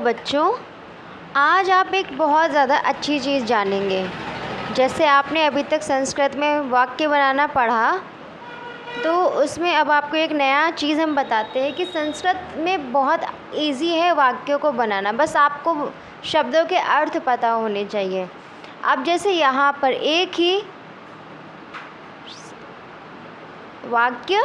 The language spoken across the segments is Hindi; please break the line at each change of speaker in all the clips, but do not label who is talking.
बच्चों, आज आप एक बहुत ज़्यादा अच्छी चीज़ जानेंगे। जैसे आपने अभी तक संस्कृत में वाक्य बनाना पढ़ा, तो उसमें अब आपको एक नया चीज़ हम बताते हैं कि संस्कृत में बहुत इजी है वाक्यों को बनाना। बस आपको शब्दों के अर्थ पता होने चाहिए। अब जैसे यहाँ पर एक ही वाक्य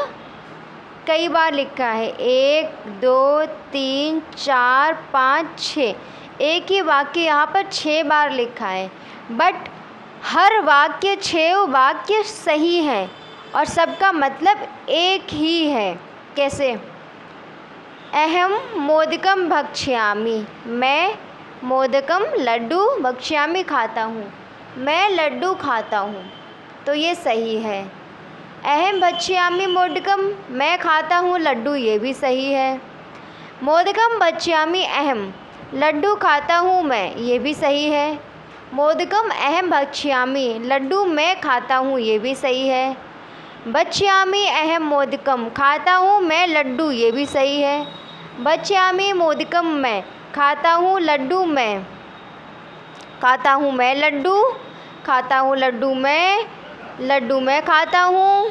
कई बार लिखा है, 1 2 3 4 5 6। एक ही वाक्य यहाँ पर 6 बार लिखा है, बट हर वाक्य 6 वाक्य सही है और सबका मतलब एक ही है। कैसे? अहम मोदकम भक्ष्यामि, मैं मोदकम लड्डू भक्ष्यामि खाता हूँ, मैं लड्डू खाता हूँ, तो ये सही है। अहम भक्ष्यामि मोदकम, मैं खाता हूँ लड्डू, ये भी सही है। मोदकम भक्ष्यामि अहम, लड्डू खाता हूँ मैं, ये भी सही है। मोदकम अहम भक्ष्यामि, लड्डू मैं खाता हूँ, ये भी सही है। भक्ष्यामि अहम मोदकम, खाता हूँ मैं लड्डू, ये भी सही है। भक्ष्यामि मोदकम, मैं खाता हूँ लड्डू, मैं खाता हूँ मैं लड्डू, खाता हूँ लड्डू मैं खाता हूँ,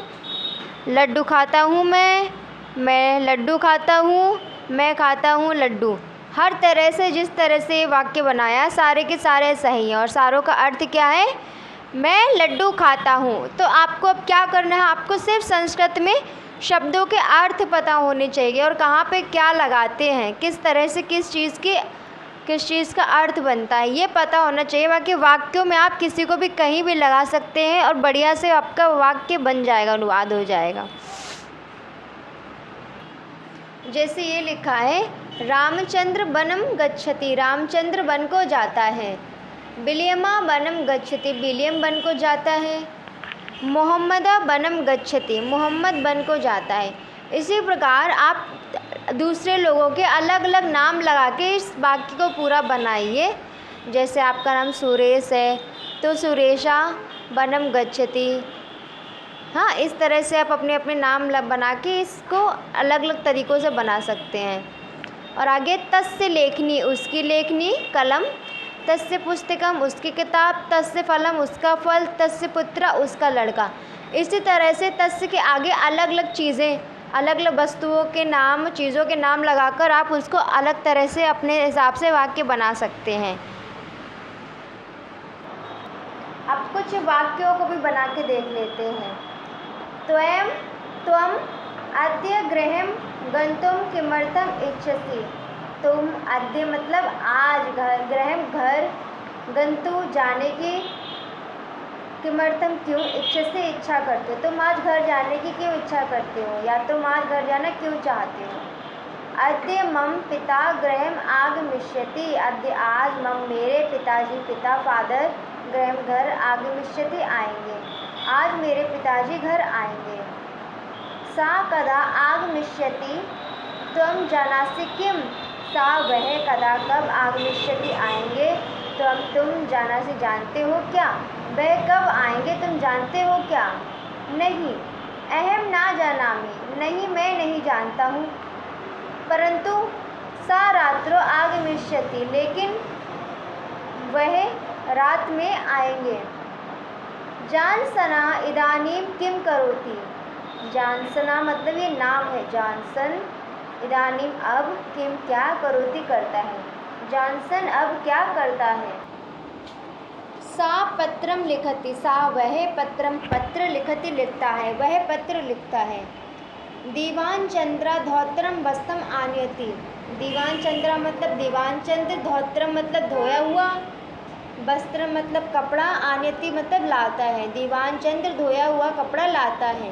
लड्डू खाता हूँ मैं लड्डू खाता हूँ, मैं खाता हूँ लड्डू। हर तरह से जिस तरह से वाक्य बनाया, सारे के सारे सही हैं और सारों का अर्थ क्या है? मैं लड्डू खाता हूँ। तो आपको अब क्या करना है? आपको सिर्फ संस्कृत में शब्दों के अर्थ पता होने चाहिए और कहाँ पे क्या लगाते हैं, किस तरह से किस चीज़ का अर्थ बनता है, ये पता होना चाहिए। बाकी वाक्यों में आप किसी को भी कहीं भी लगा सकते हैं और बढ़िया से आपका वाक्य बन जाएगा, अनुवाद हो जाएगा। जैसे ये लिखा है, रामचंद्र वनम गच्छति, रामचंद्र वन को जाता है। विलियमा वनम गच्छति, विलियम वन को जाता है। मोहम्मदा वनम गच्छति, मोहम्मद वन को जाता है। इसी प्रकार आप दूसरे लोगों के अलग अलग नाम लगा के इस वाक्य को पूरा बनाइए। जैसे आपका नाम सुरेश है, तो सुरेशा वनम गच्छति। हाँ, इस तरह से आप अपने अपने नाम बना के इसको अलग अलग तरीक़ों से बना सकते हैं। और आगे तस्य लेखनी, उसकी लेखनी, कलम, तस्य पुस्तकम, उसकी किताब, तस्य फलम, उसका फल, तस्य पुत्र, उसका लड़का। इसी तरह से तस्य के आगे अलग अलग चीज़ें, अलग अलग वस्तुओं के नाम, चीज़ों के नाम लगाकर आप उसको अलग तरह से अपने हिसाब से वाक्य बना सकते हैं। अब कुछ वाक्यों को भी बना के देख लेते हैं। त्वम अद्य गृहं गन्तुं किमर्थम् इच्छसि, तुम अद्य मतलब आज, घर, गृहं घर, गन्तु जाने की, किमर्थम क्यों, इच्छसि इच्छा करते हो, तुम आज घर जाने की क्यों इच्छा करते हो या तुम आज घर जाना क्यों चाहते हो। अद्य मम पिता गृहं आगमिष्यति, अद्य आज मम मेरे पिताजी, पिता फादर, गृहं घर, आगमिष्यति आएंगे, आज मेरे पिताजी घर आएंगे। सा कदा आगमिष्यति त्वं जानासि किम, सा वह कदा कब, आगमिष्यति आएंगे, तुम जानासि जानते हो क्या, वह कब आएंगे तुम जानते हो क्या। नहीं, अहम ना जानामि, नहीं मैं नहीं जानता हूँ। परंतु सा रात्रो आगमिष्यति, लेकिन वह रात में आएंगे। जानसना इदानीं किम करोति, जानसना मतलब ये नाम है, जानसन, इदानीं अब, किम क्या, करोति करता है, जानसन अब क्या करता है। सा पत्रम लिखति, सा वह, पत्रम पत्र, लिखति लिखता है, वह पत्र लिखता है। दीवान चंद्रा धौत्रम वस्त्रम आनयति, दीवान चंद्रा मतलब दीवान चंद्र, धौत्रम मतलब धोया हुआ, वस्त्र मतलब कपड़ा, आनयति मतलब लाता है, दीवान चंद्र धोया हुआ कपड़ा लाता है।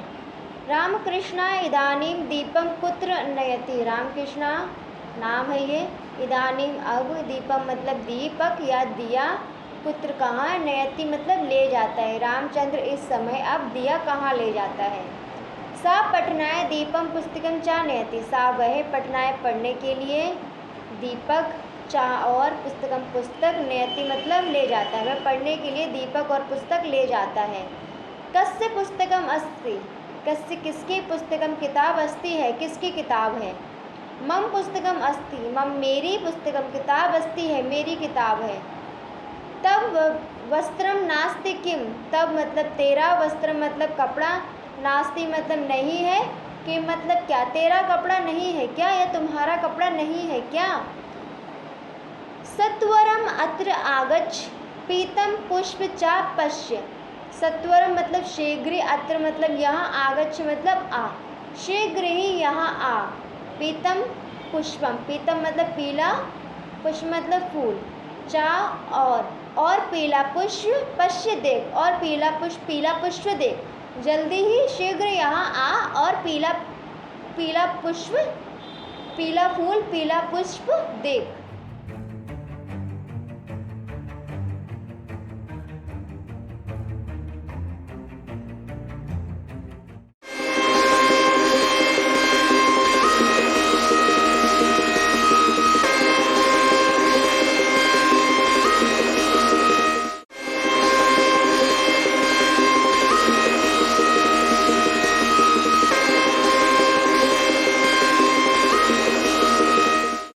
रामकृष्णा इदानीम दीपम कुत्र नयति, रामकृष्णा नाम है ये, इदानीम अब, दीपम मतलब दीपक या दिया, पुत्र कहाँ, नयति मतलब ले जाता है, रामचंद्र इस समय अब दिया कहाँ ले जाता है। सा पठनाय दीपम पुस्तकम चा नयति, सा वह, पठनाय पढ़ने के लिए, दीपक चा और पुस्तकम पुस्तक, नयति मतलब ले जाता है, वह पढ़ने के लिए दीपक और पुस्तक ले जाता है। कस्य पुस्तकम अस्ति, कस्य किसकी, पुस्तकम किताब, अस्ति है किसकी किताब है। मम पुस्तकम अस्ति, मम मेरी पुस्तकम किताब, अस्ति है मेरी किताब है। तब वस्त्रम नास्ति किम, तब मतलब तेरा, वस्त्र मतलब कपड़ा, नास्ति मतलब नहीं है, किम मतलब क्या, तेरा कपड़ा नहीं है क्या, या तुम्हारा कपड़ा नहीं है क्या। सत्वरम अत्र आगच्छ, पीतम पुष्प चा पश्य। सत्वरम मतलब शीघ्र, अत्र मतलब यहाँ, आगच्छ मतलब आ, शीघ्र ही यहाँ आ। पीतम पुष्पम, पीतम मतलब पीला, पुष्प मतलब फूल, चा और पीला पुष्प, पश्य देख, और पीला पुष्प देख, जल्दी ही शीघ्र यहाँ आ और पीला पुष्प, पीला फूल, पीला पुष्प देख।